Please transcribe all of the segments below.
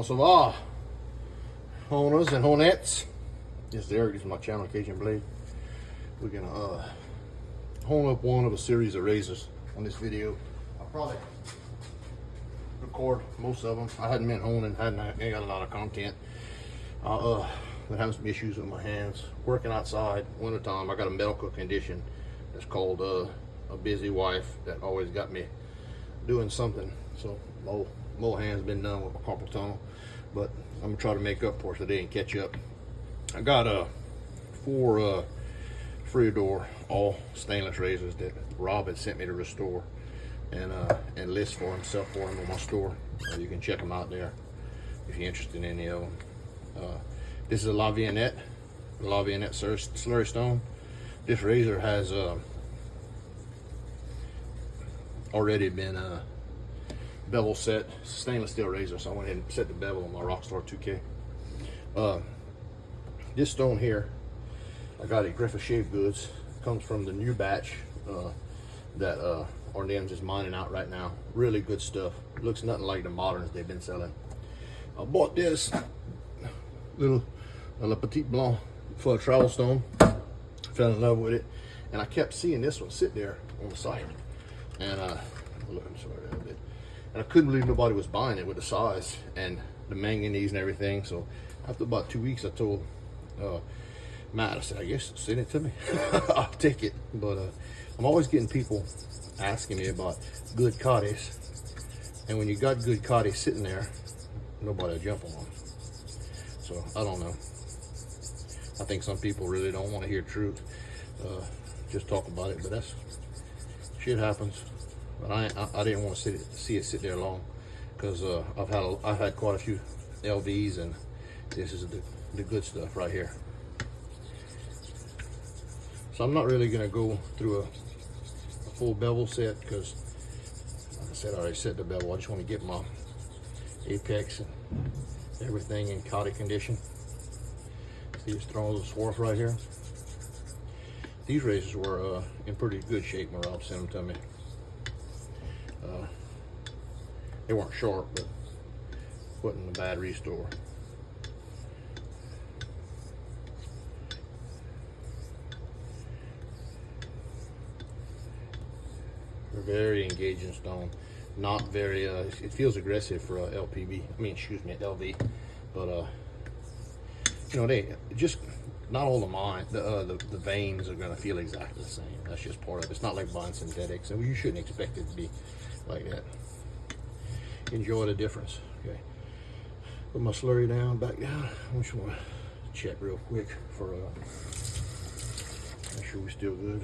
Comment ça va? Honers and Honettes. Yes, there is my channel, Cajun Blade. We're gonna hone up one of a series of razors on this video. I'll probably record most of them. I hadn't been honing, ain't got a lot of content. Been having some issues with my hands. Working outside, wintertime, I got a medical condition that's called a busy wife that always got me doing something. So more hands been done with my carpal tunnel, but I'm gonna try to make up for it today and catch up. I got 4 Friodur all stainless razors that Rob had sent me to restore and list for himself for him on my store. You can check them out there if you're interested in any of them. This is a Veinette slurry stone. This razor has already been bevel set, stainless steel razor, so I went ahead and set the bevel on my Rockstar 2K. This stone here, I got at Griffith Shaving Goods. Comes from the new batch that Ardennes is mining out right now. Really good stuff. Looks nothing like the moderns they've been selling. I bought this little Le Petit Blanc for a travel stone. Fell in love with it, and I kept seeing this one sit there on the site, and and I couldn't believe nobody was buying it with the size and the manganese and everything. So after about 2 weeks, I told Matt, I said, I guess send it to me. I'll take it. But I'm always getting people asking me about good Cotis, and when you got good Cotis sitting there, nobody will jump on them. So I don't know. I think some people really don't want to hear truth. Just talk about it, but that's shit happens. But I didn't want to see it sit there long, because I've had quite a few LVs, and this is the good stuff right here. So I'm not really gonna go through a full bevel set, because like I said, I already set the bevel. I just want to get my apex and everything in Coti condition. See, it's throwing a little swarf right here. These razors were in pretty good shape when Rob sent them to me. They weren't sharp, but wasn't a bad restore. They're very engaging stone. Not very, it feels aggressive for a LPB. I mean, excuse me, LV. But you know, they just, not all the veins are gonna feel exactly the same. That's just part of it. It's not like buying synthetics, and you shouldn't expect it to be like that. Enjoy the difference. Okay, put my slurry down, back down. I just want to check real quick for make sure we're still good.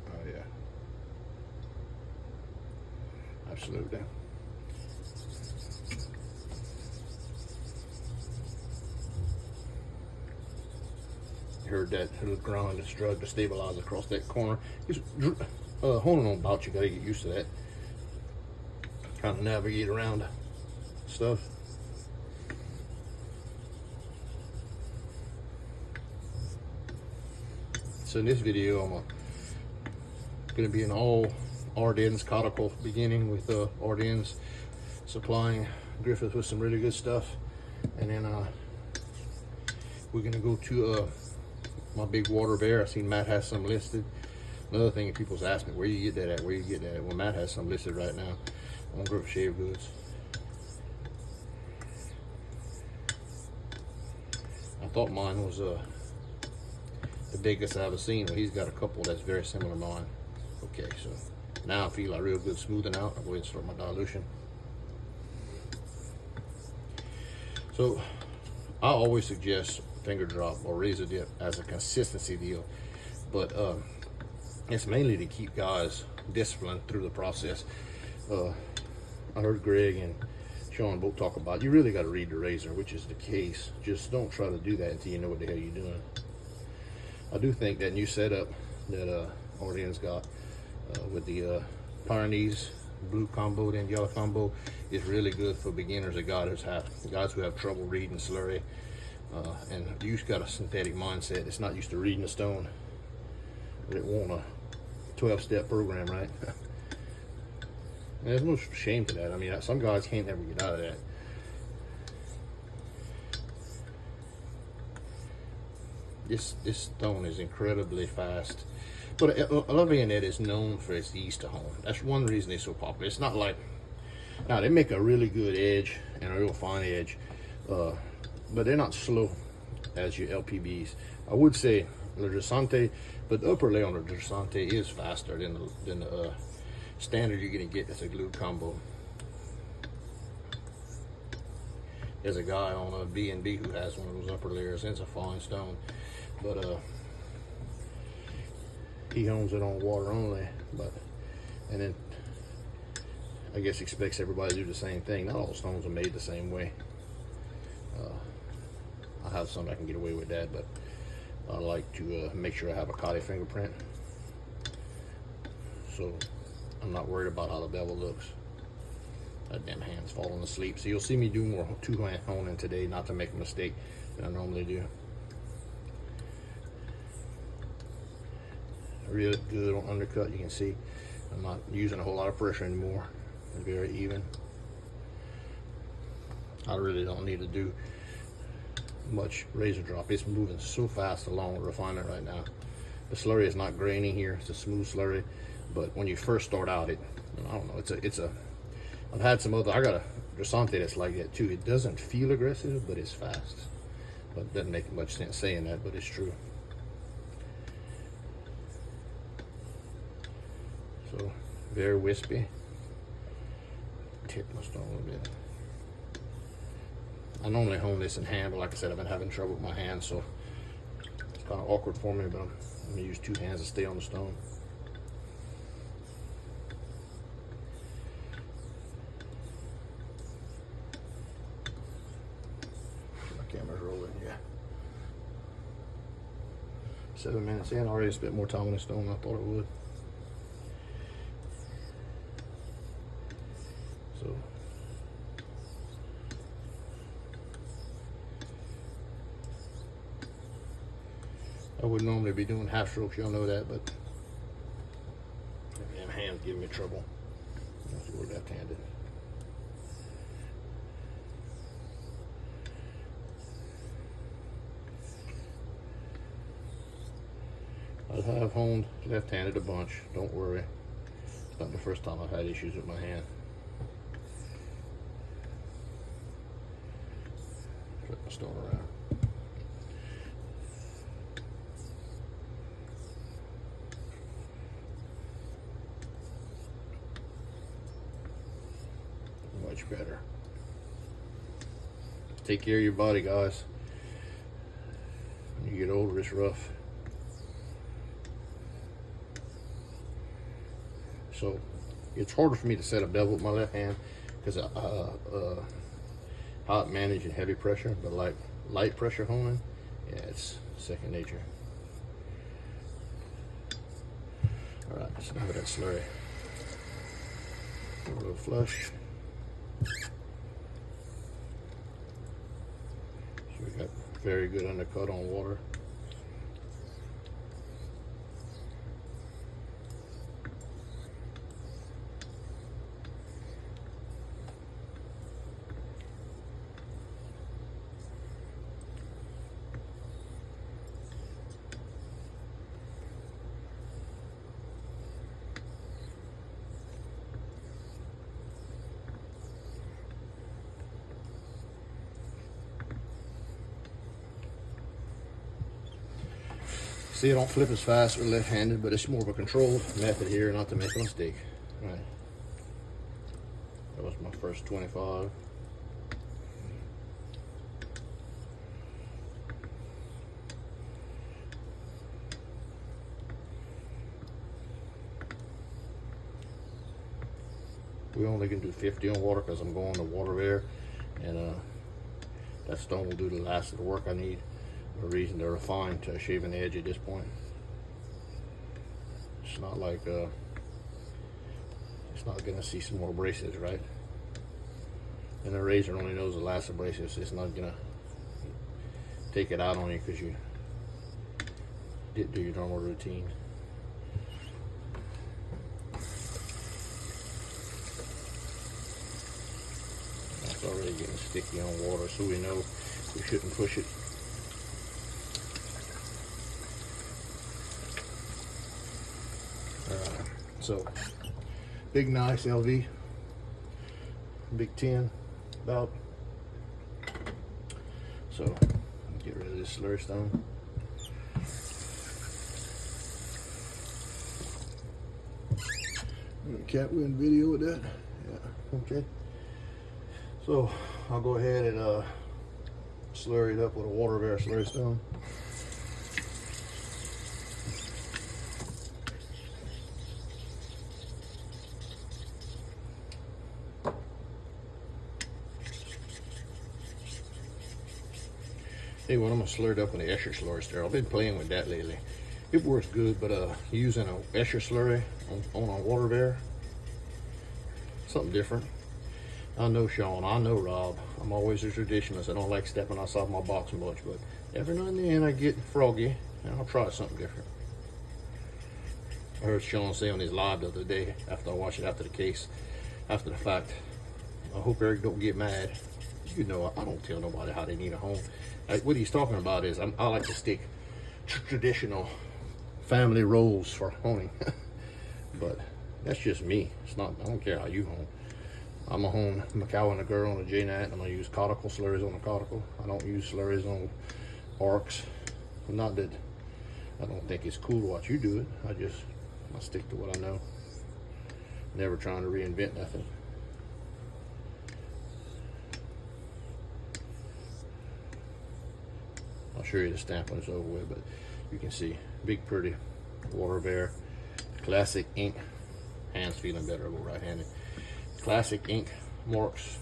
Oh yeah, absolutely. Heard that little grind and strut to stabilize across that corner. Just honing on about, you gotta get used to that. Kind of navigate around stuff. So in this video, I'm gonna be an all Ardennes Coticule beginning with Ardennes supplying Griffith with some really good stuff, and then we're gonna go to my big water bear. I seen Matt has some listed. Another thing, if people's asking me, where you get that at, where you get that at? Well, Matt has some listed right now on Griffith Shaving Goods. I thought mine was the biggest I've ever seen, but he's got a couple that's very similar to mine. Okay, so now I feel like real good smoothing out. I'll go ahead and start my dilution. So I always suggest finger drop or razor dip as a consistency deal, but it's mainly to keep guys disciplined through the process. I heard Greg and Sean both talk about, you really got to read the razor, which is the case. Just don't try to do that until you know what the hell you're doing. I do think that new setup that Ardennes got with the Pyrenees blue combo and yellow combo is really good for beginners, or guys who have trouble reading slurry. And you've got a synthetic mindset. It's not used to reading the stone, but it want a 12-step program, right? And there's no shame to that. I mean, some guys can't ever get out of that. This stone is incredibly fast. But I love Veinette is known for its ease to hone. That's one reason they're so popular. It's not like, now they make a really good edge and a real fine edge, but they're not slow as your LPBs. I would say Le Descente, but the upper layer on the Descente is faster than the standard you're gonna get as a glue combo. There's a guy on a B&B who has one of those upper layers, and it's a fine stone, but he hones it on water only. And then I guess expects everybody to do the same thing. Not all stones are made the same way. I have some I can get away with that, but I like to make sure I have a Coti fingerprint, so I'm not worried about how the bevel looks. That damn hand's falling asleep. So you'll see me do more two-hand honing today, not to make a mistake than I normally do. Really good on undercut. You can see I'm not using a whole lot of pressure anymore. It's very even. I really don't need to do much razor drop. It's moving so fast along the refinement right now. The slurry is not grainy here. It's a smooth slurry, but when you first start out, I don't know. I've had some other. I got a Descente that's like that too. It doesn't feel aggressive, but it's fast. But it doesn't make much sense saying that, but it's true. So very wispy. Tip my stone a little bit. I normally hone this in hand, but like I said, I've been having trouble with my hands, so it's kind of awkward for me, but I'm gonna use two hands to stay on the stone. My camera's rolling, yeah. 7 minutes in, I already spent more time on the stone than I thought it would. So I would normally be doing half strokes, y'all know that, but my hands give me trouble. I have to go left-handed. I have honed left-handed a bunch, don't worry. It's not the first time I've had issues with my hand. Flip my stone around. Much better. Take care of your body, guys. When you get older, it's rough. So it's harder for me to set a bevel with my left hand because how it manages heavy pressure, but like light pressure honing, yeah, it's second nature. All right, let's have that slurry. A little flush. So we got very good undercut on water. See, I don't flip as fast with left-handed, but it's more of a controlled method here, not to make a mistake. All right. That was my first 25. We only can do 50 on water because I'm going to water air, and that stone will do the last of the work I need. No reason to refine to a shaving edge at this point. It's not like it's not gonna see some more braces, right? And the razor only knows the last of braces. It's not gonna take it out on you because you didn't do your normal routine. already getting sticky on water, so we know we shouldn't push it. So big nice LV, big 10 about. So get rid of this slurry stone. Cat, we in video with that? Yeah, okay. So I'll go ahead and slurry it up with a water bear slurry stone. Hey, well, I'm gonna slur it up with the Ayer slurry stir. I've been playing with that lately. It works good, but using an Ayer slurry on a water bear, something different. I know Sean, I know Rob. I'm always a traditionalist. I don't like stepping outside my box much, but every now and then I get froggy and I'll try something different. I heard Sean say on his live the other day after I watched it after the case, after the fact, I hope Eric don't get mad. You know, I don't tell nobody how they need a home. What he's talking about is I like to stick traditional family roles for honing. But that's just me. It's not, I don't care how you hone. I'm gonna hone Macau and a girl on a J-Nat. I'm gonna use Coticule slurries on a Coticule. I don't use slurries on arcs. Not that I don't think it's cool to watch you do it. I stick to what I know. Never trying to reinvent nothing. I'll show you the stamp when it's over with, but you can see big pretty water bear, classic ink. Hands feeling better, go right-handed. Classic ink marks.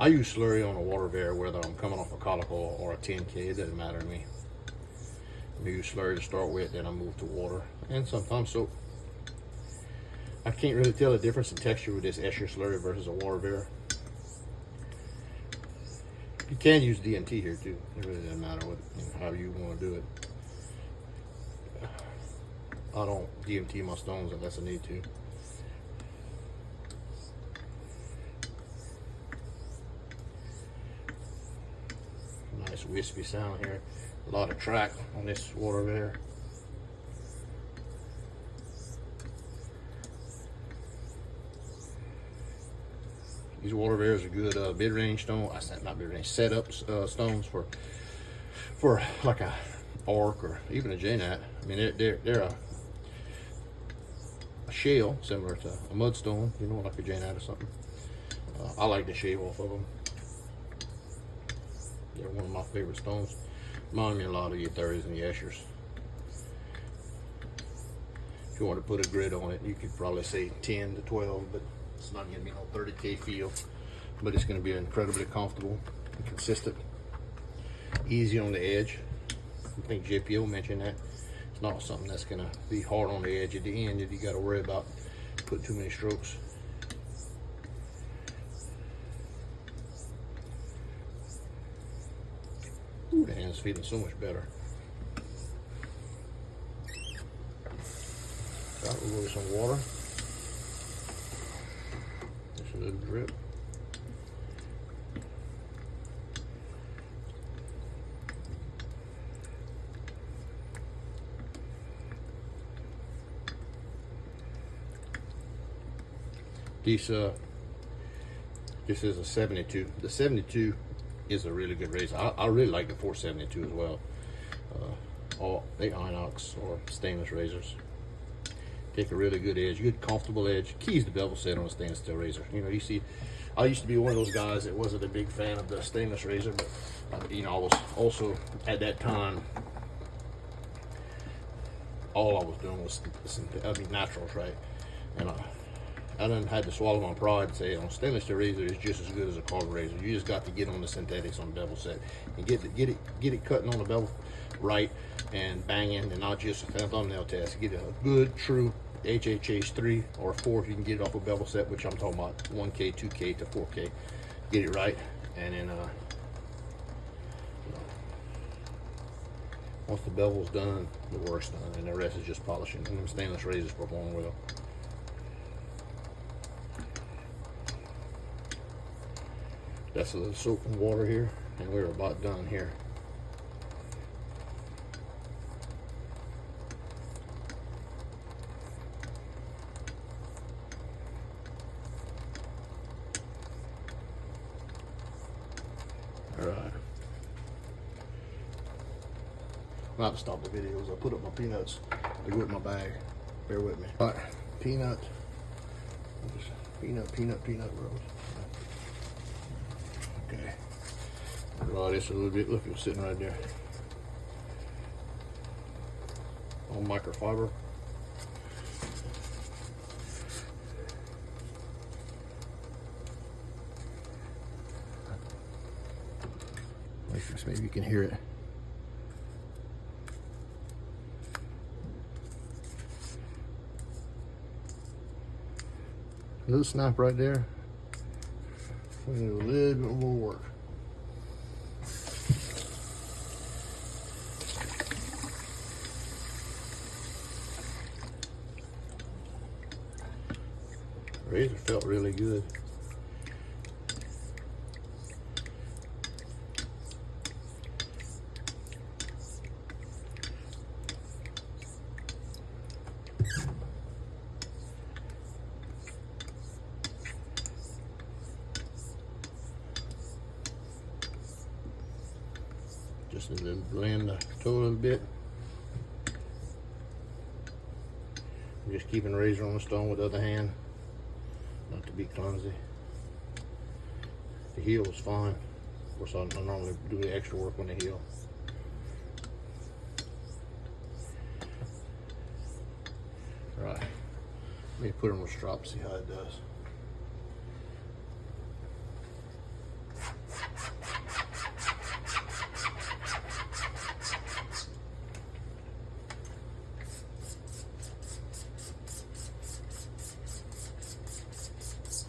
I use slurry on a water bear whether I'm coming off a Coticule or a 10K, it doesn't matter to me. I use slurry to start with, then I move to water and sometimes soap. I can't really tell the difference in texture with this Ayer slurry versus a water bear. You can use DMT here too. It really doesn't matter what, how you want to do it. I don't DMT my stones unless I need to. Nice wispy sound here. A lot of track on this water bear. These water bears are good mid-range stone. Not mid-range, setup stones for like a arc or even a J-Nat. I mean, they're a shell similar to a mudstone, you know, like a J-Nat or something. I like to shave off of them. They're one of my favorite stones. Remind me a lot of your 30s and your Ayers. If you want to put a grid on it, you could probably say 10 to 12, but it's not going to be no 30K feel. But it's going to be incredibly comfortable and consistent. Easy on the edge. I think JPO mentioned that. It's not something that's going to be hard on the edge at the end if you got to worry about putting too many strokes. Ooh, the hand's feeling so much better. Got a little some water. Just a little drip. This is a 72. The 72 is a really good razor. I really like the 472 as well. All they Inox or stainless razors. Take a really good edge, good comfortable edge. Keys the bevel set on a stainless steel razor. You know, you see, I used to be one of those guys that wasn't a big fan of the stainless razor, but you know, I was also at that time. All I was doing was naturals, right? And I done had to swallow my pride and say, on stainless steel razor is just as good as a carbon razor. You just got to get on the synthetics on the bevel set and get it cutting on the bevel right and banging, and not just a thumbnail test. Get a good, true HHH 3 or 4 if you can get it off a bevel set, which I'm talking about 1K, 2K to 4K. Get it right, and then once the bevel's done, the work's done, and the rest is just polishing. And them stainless razors perform well. That's a little soap and water here, and we're about done here. All right. I'm about to stop the video as I put up my peanuts to go with my bag. Bear with me. All right, peanut rolls. Okay. Draw this a little bit. Look, it's sitting right there. On microfiber. Maybe you can hear it. A little snap right there. We need a little bit more work. Razor felt really good. Just a little blend the toe a little bit. I'm just keeping the razor on the stone with the other hand, not to be clumsy. The heel is fine. Of course, I normally do the extra work on the heel. Right. Let me put it on the strap, see how it does.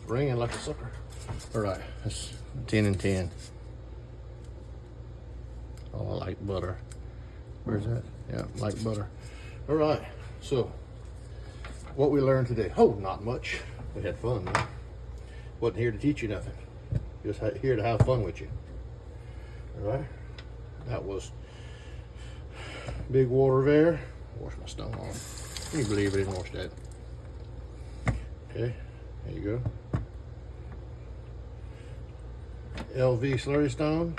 Ringing like a sucker. All right, that's 10 and 10. Oh, I like butter. Where's that? Yeah, like butter. All right, so what we learned today. Oh, not much. We had fun, man. Wasn't here to teach you nothing. Just here to have fun with you. All right, that was big water there. Wash my stone off. Can you believe I didn't wash that? Okay, there you go. LV slurry stone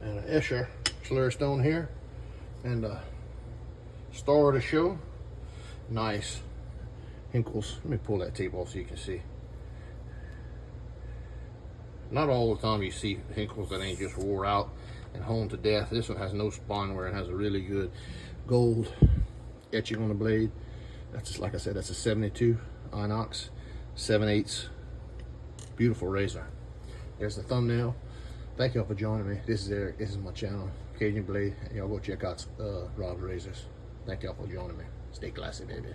and an Ayer slurry stone here, and a star of the show. Nice Hinkles. Let me pull that tape off so you can see. Not all the time you see Hinkles that ain't just wore out and honed to death. This one has no spine wear and has a really good gold etching on the blade. That's just, like I said, that's a 72 Inox 7/8. Beautiful razor. There's the thumbnail. Thank y'all for joining me. This is Eric. This is my channel, Cajun Blade. Y'all go check out Rob's razors. Thank y'all for joining me. Stay classy, baby.